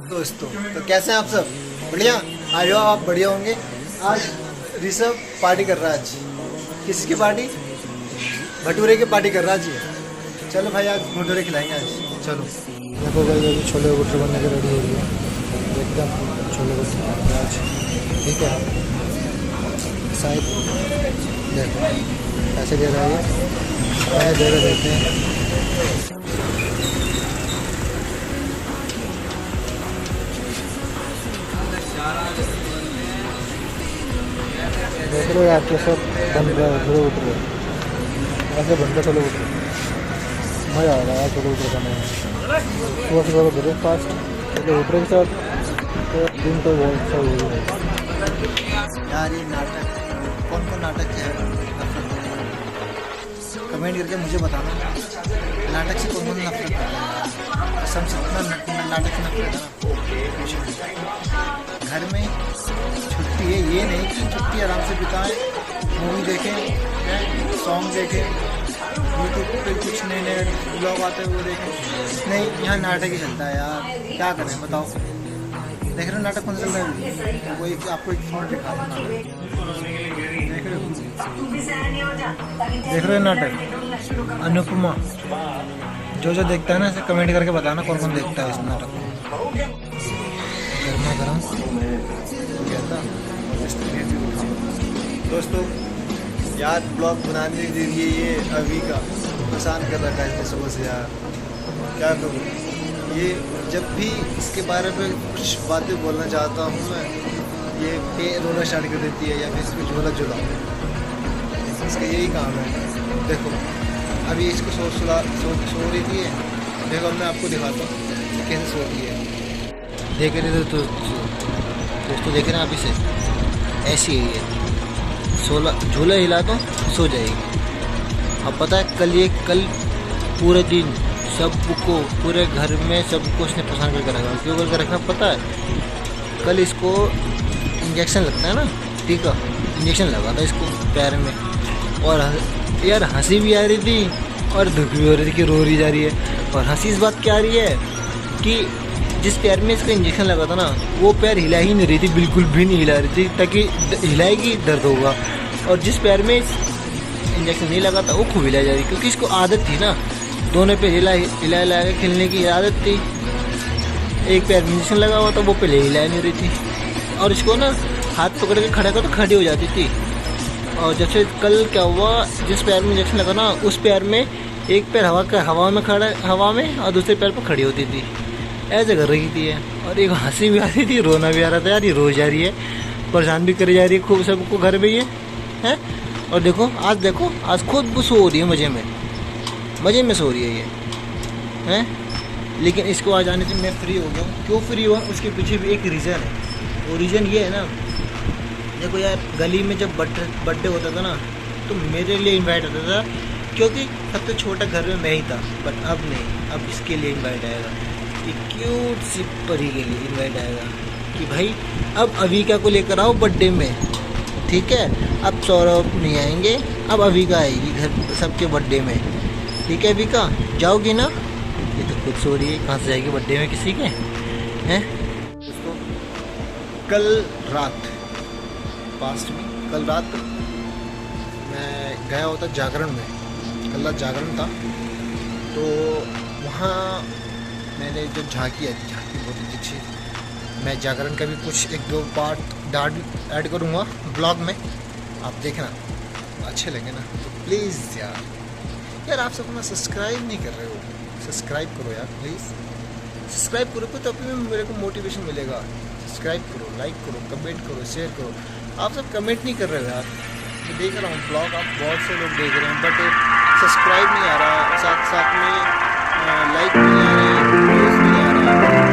दोस्तों तो कैसे हैं आप सब? बढ़िया? आज आप बढ़िया होंगे। आज ऋषभ पार्टी कर रहा है। आज किसकी पार्टी? भटूरे की पार्टी कर रहा है जी। चलो भाई आज भटूरे खिलाएंगे आज। चलो देखो भाई अभी छोले भटूरे बनने के रेडी हो रही है एकदम। छोले भटूरे आज ठीक है। शायद देखो पैसे दे रहा है, पैसे दे रहे देते हैं। देख लो यार कैसे बन रहा है छोले भटूरे। ऐसे बनता छोले भटूरे, मज़ा आ रहा है छोले भटूरे खाने में। सुबह सुबह ब्रेकफास्ट छोले भटूरे के साथ तो दिन तो बहुत अच्छा हो गया यार। ये नाटक कौन कौन नाटक है कमेंट करके मुझे बताना। नाटक से कौन कौन नफरत करता है? सबसे इतना नाटक से नफरत है ना। घर में छुट्टी है, ये नहीं कि छुट्टी आराम से बिताएं, मूवी देखें, सॉन्ग देखें, यूट्यूब पे कुछ नए नए ब्लॉग आते हैं वो देखें। नहीं, यहाँ नाटक ही चलता है यार। क्या करें बताओ? देख रहे हो नाटक कौन सा चल रहा है? वो आपको एक फोन दिखा रहा है। देख रहे हो नाटक अनुपमा? जो जो देखता है ना इसे कमेंट करके बताना कौन कौन देखता है इस नाटक को। गर्मा गर्म दोस्तों यार ब्लॉग बनाने के लिए ये अभी का परेशान कर रखा है सुबह से यार। क्या करूँ? ये जब भी इसके बारे में कुछ बातें बोलना चाहता हूँ मैं, ये पे रोना स्टार्ट कर देती है या फिर इसको झोला झोला। इसका यही काम है। देखो अभी इसको सो रही थी। देखो मैं आपको दिखाता हूँ कैसे सो रही है। देख रहे तो दोस्तों देख रहे हैं आप इसे, ऐसी ही है। झूला हिला दो सो जाएगी। अब पता है कल पूरे दिन सबको पूरे घर में सबको उसने परेशान करके रखा। क्यों करके रखा पता है? कल इसको इंजेक्शन लगता है ना, टीका इंजेक्शन लगा था इसको पैर में। और यार हंसी भी आ रही थी और दुख भी हो रही थी कि रो रही जा रही है। और हंसी इस बात की आ रही है कि जिस पैर में इसका इंजेक्शन लगा था ना वो पैर हिला ही नहीं रही थी, बिल्कुल भी नहीं हिला रही थी, ताकि हिलाएगी दर्द होगा। और जिस पैर में इंजेक्शन नहीं लगा था वो खूब हिला जा रही, क्योंकि इसको आदत थी ना दोनों पे हिला के खेलने की आदत थी। एक पैर में इंजेक्शन लगा हुआ था वो पहले हिला नहीं रही थी। और इसको ना हाथ पकड़ के खड़ा कर तो खड़ी हो जाती थी। और जब से कल क्या हुआ, जिस पैर में इंजेक्शन लगा ना उस पैर में एक पैर हवा में और दूसरे पैर पर खड़ी होती थी। ऐसे कर रही थी। और एक हंसी भी आ रही थी, रोना भी आ रहा था यार। ये रो जा रही है, परेशान भी करी जा रही है खूब सबको घर में ये है। और देखो आज खुद वो सो रही है, मज़े में सो रही है ये हैं। लेकिन इसको आज आने से मैं फ्री हो गया हूँ। क्यों फ्री हुआ उसके पीछे भी एक रीज़न है। वो रीज़न ये है ना, देखो यार गली में जब बर्थडे होता था ना तो मेरे लिए इनवाइट होता था, क्योंकि सबसे छोटा घर में मैं ही था। बट अब नहीं, अब इसके लिए इनवाइट आएगा। कि क्यूट सी परी के लिए इनवाइट आएगा कि भाई अब अविका को लेकर आओ बर्थडे में, ठीक है? अब सौरभ नहीं आएंगे, अब अविका आएगी घर सबके बर्थडे में, ठीक है? अविका जाओगी ना? ये तो खुद सो रही है, कहाँ से जाएगी बर्थडे में किसी के हैं? दोस्तों कल रात मैं गया होता जागरण में। कल रात जागरण था तो वहाँ मैंने जो झांकी बहुत अच्छी। मैं जागरण का भी कुछ 1-2 पार्ट ऐड करूँगा ब्लॉग में, आप देखना अच्छे लगे ना। तो प्लीज़ यार आप सब ना सब्सक्राइब नहीं कर रहे हो, सब्सक्राइब करो यार प्लीज़। सब्सक्राइब करो तो तभी मेरे को मोटिवेशन मिलेगा। सब्सक्राइब करो, लाइक करो, कमेंट करो, शेयर करो। आप सब कमेंट नहीं कर रहे हो यार। मैं देख रहा हूँ ब्लॉग, आप बहुत से लोग देख रहे हैं बट सब्सक्राइब नहीं आ रहा, साथ में लाइक नहीं आ रहे, व्यूज़ नहीं आ रहे।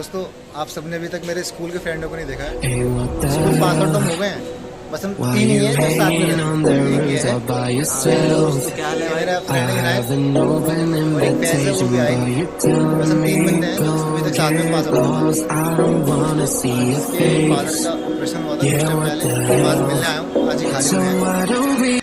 दोस्तों, आप सबने अभी तक मेरे स्कूल के फ्रेंडों को नहीं देखा है। स्कूल पास आउट हो गए हैं, बस हम 3 ही हैं जो साथ में रहते हैं। दोस्त क्या हाल है? मेरा फ्रेंड इनायत और एक फैज़ है, वो भी आएगी। बस हम 3 बंदे हैं जो अभी तक साथ में पास आउट हुए हैं। उसके फादर का ऑपरेशन हुआ था कुछ टाइम पहले, आज मिलने आया हूँ, आज ही खाली हुए हैं।